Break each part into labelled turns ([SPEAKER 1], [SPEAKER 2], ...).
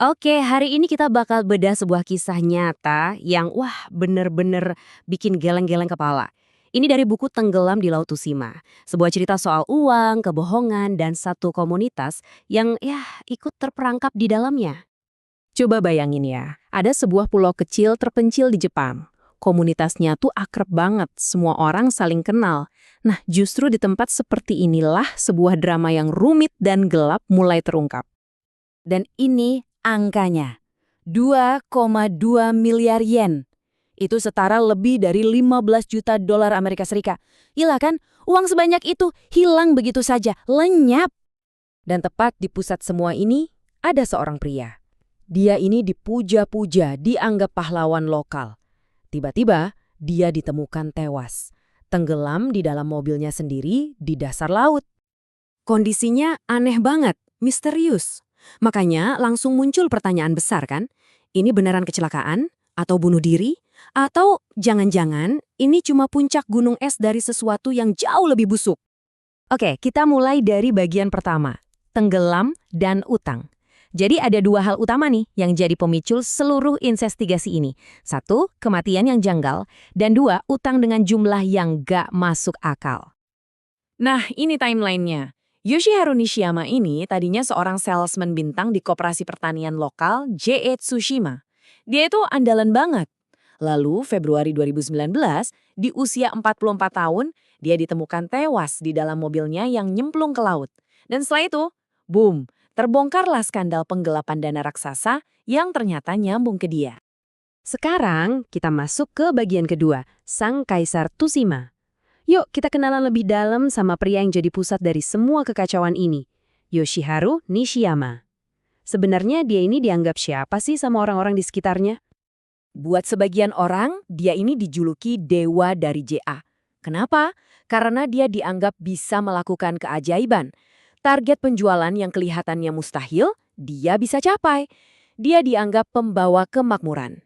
[SPEAKER 1] Oke, hari ini kita bakal bedah sebuah kisah nyata yang wah bener-bener bikin geleng-geleng kepala. Ini dari buku Tenggelam di Laut Tusima. Sebuah cerita soal uang, kebohongan, dan satu komunitas yang ikut terperangkap di dalamnya.
[SPEAKER 2] Coba bayangin ya, ada sebuah pulau kecil terpencil di Jepang. Komunitasnya tuh akrab banget, semua orang saling kenal. Nah, justru di tempat seperti inilah sebuah drama yang rumit dan gelap mulai terungkap.
[SPEAKER 3] Dan ini angkanya, 2,2 miliar yen. Itu setara lebih dari 15 juta dolar Amerika Serikat. Gila kan? Uang sebanyak itu hilang begitu saja, lenyap. Dan tepat di pusat semua ini, ada seorang pria. Dia ini dipuja-puja, dianggap pahlawan lokal. Tiba-tiba, dia ditemukan tewas. Tenggelam di dalam mobilnya sendiri di dasar laut.
[SPEAKER 1] Kondisinya aneh banget, misterius. Makanya langsung muncul pertanyaan besar kan? Ini beneran kecelakaan? Atau bunuh diri? Atau jangan-jangan ini cuma puncak gunung es dari sesuatu yang jauh lebih busuk?
[SPEAKER 3] Oke, kita mulai dari bagian pertama, tenggelam dan utang. Jadi ada dua hal utama nih yang jadi pemicu seluruh investigasi ini. Satu, kematian yang janggal. Dan dua, utang dengan jumlah yang gak masuk akal.
[SPEAKER 2] Nah, ini timelinenya. Yoshiharu Nishiyama ini tadinya seorang salesman bintang di koperasi pertanian lokal JE Tsushima. Dia itu andalan banget. Lalu, Februari 2019, di usia 44 tahun, dia ditemukan tewas di dalam mobilnya yang nyemplung ke laut. Dan setelah itu, boom, terbongkarlah skandal penggelapan dana raksasa yang ternyata nyambung ke dia.
[SPEAKER 3] Sekarang kita masuk ke bagian kedua, Sang Kaisar Tsushima. Yuk kita kenalan lebih dalam sama pria yang jadi pusat dari semua kekacauan ini, Yoshiharu Nishiyama. Sebenarnya dia ini dianggap siapa sih sama orang-orang di sekitarnya? Buat sebagian orang, dia ini dijuluki dewa dari JA. Kenapa? Karena dia dianggap bisa melakukan keajaiban. Target penjualan yang kelihatannya mustahil, dia bisa capai. Dia dianggap pembawa kemakmuran.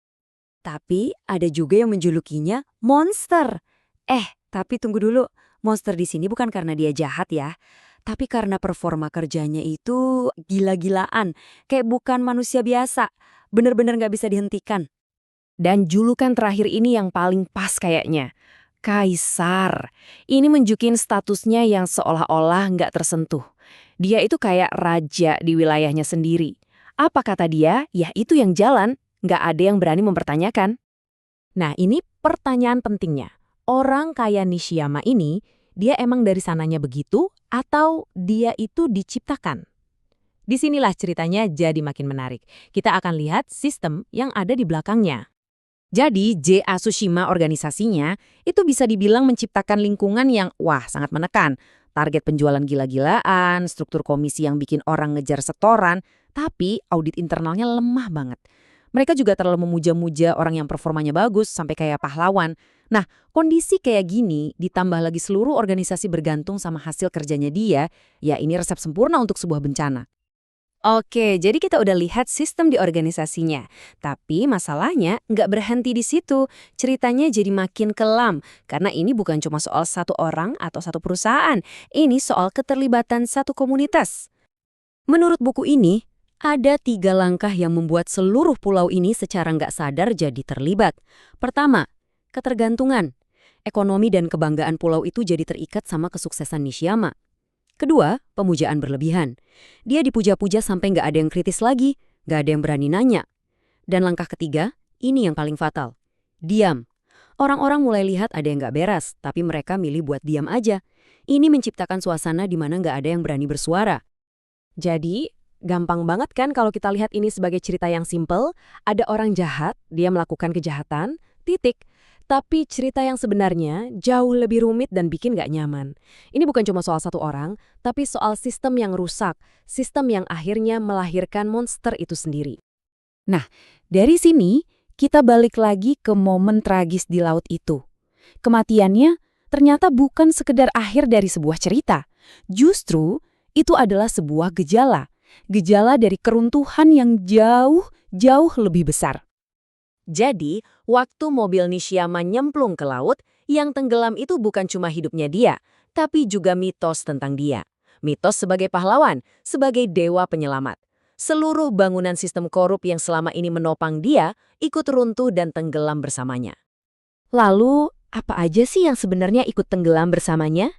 [SPEAKER 3] Tapi ada juga yang menjulukinya monster. Tapi tunggu dulu, monster di sini bukan karena dia jahat ya, tapi karena performa kerjanya itu gila-gilaan, kayak bukan manusia biasa, bener-bener nggak bisa dihentikan. Dan julukan terakhir ini yang paling pas kayaknya, Kaisar. Ini menunjukin statusnya yang seolah-olah nggak tersentuh. Dia itu kayak raja di wilayahnya sendiri. Apa kata dia, ya itu yang jalan, nggak ada yang berani mempertanyakan. Nah ini pertanyaan pentingnya. Orang kaya Nishiyama ini, dia emang dari sananya begitu atau dia itu diciptakan? Disinilah ceritanya jadi makin menarik. Kita akan lihat sistem yang ada di belakangnya. Jadi JA Tsushima organisasinya itu bisa dibilang menciptakan lingkungan yang sangat menekan. Target penjualan gila-gilaan, struktur komisi yang bikin orang ngejar setoran, tapi audit internalnya lemah banget. Mereka juga terlalu memuja-muja orang yang performanya bagus sampai kayak pahlawan. Nah, kondisi kayak gini ditambah lagi seluruh organisasi bergantung sama hasil kerjanya dia, ya ini resep sempurna untuk sebuah bencana. Oke, jadi kita udah lihat sistem di organisasinya. Tapi masalahnya nggak berhenti di situ. Ceritanya jadi makin kelam. Karena ini bukan cuma soal satu orang atau satu perusahaan. Ini soal keterlibatan satu komunitas. Menurut buku ini, ada 3 langkah yang membuat seluruh pulau ini secara nggak sadar jadi terlibat. Pertama, ketergantungan. Ekonomi dan kebanggaan pulau itu jadi terikat sama kesuksesan Nishiyama. Kedua, pemujaan berlebihan. Dia dipuja-puja sampai nggak ada yang kritis lagi, nggak ada yang berani nanya. Dan langkah ketiga, ini yang paling fatal. Diam. Orang-orang mulai lihat ada yang nggak beres, tapi mereka milih buat diam aja. Ini menciptakan suasana di mana nggak ada yang berani bersuara. Jadi, gampang banget kan kalau kita lihat ini sebagai cerita yang simpel, ada orang jahat, dia melakukan kejahatan, titik. Tapi cerita yang sebenarnya jauh lebih rumit dan bikin gak nyaman. Ini bukan cuma soal satu orang, tapi soal sistem yang rusak, sistem yang akhirnya melahirkan monster itu sendiri. Nah, dari sini kita balik lagi ke momen tragis di laut itu. Kematiannya ternyata bukan sekedar akhir dari sebuah cerita. Justru itu adalah sebuah gejala. Gejala dari keruntuhan yang jauh lebih besar. Jadi, waktu mobil Nishiyama nyemplung ke laut, yang tenggelam itu bukan cuma hidupnya dia, tapi juga mitos tentang dia. Mitos sebagai pahlawan, sebagai dewa penyelamat.
[SPEAKER 2] seluruh bangunan sistem korup yang selama ini menopang dia ikut runtuh dan tenggelam bersamanya.
[SPEAKER 1] Lalu, apa aja sih yang sebenarnya ikut tenggelam bersamanya?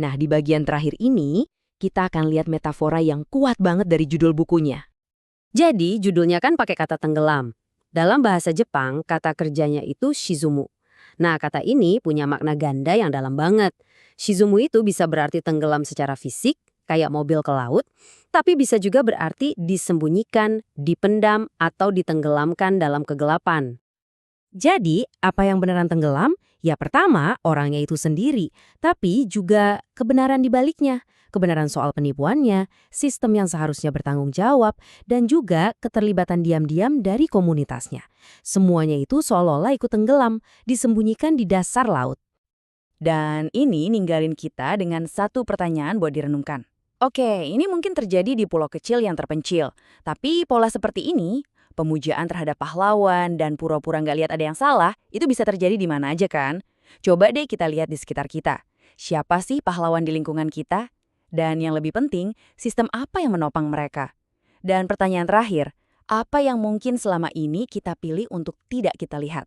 [SPEAKER 1] Nah, di bagian terakhir ini, kita akan lihat metafora yang kuat banget dari judul bukunya. Jadi, judulnya kan pakai kata tenggelam. Dalam bahasa Jepang, kata kerjanya itu shizumu. Nah, kata ini punya makna ganda yang dalam banget. Shizumu itu bisa berarti tenggelam secara fisik, kayak mobil ke laut, tapi bisa juga berarti disembunyikan, dipendam, atau ditenggelamkan dalam kegelapan. Jadi, apa yang beneran tenggelam? Ya pertama, orangnya itu sendiri, tapi juga kebenaran di baliknya. Kebenaran soal penipuannya, sistem yang seharusnya bertanggung jawab, dan juga keterlibatan diam-diam dari komunitasnya. Semuanya itu seolah-olah ikut tenggelam, disembunyikan di dasar laut.
[SPEAKER 2] Dan ini ninggalin kita dengan satu pertanyaan buat direnungkan. Oke, ini mungkin terjadi di pulau kecil yang terpencil. Tapi pola seperti ini, pemujaan terhadap pahlawan dan pura-pura nggak lihat ada yang salah, itu bisa terjadi di mana aja kan? Coba deh kita lihat di sekitar kita. Siapa sih pahlawan di lingkungan kita? Dan yang lebih penting, sistem apa yang menopang mereka? Dan pertanyaan terakhir, apa yang mungkin selama ini kita pilih untuk tidak kita lihat?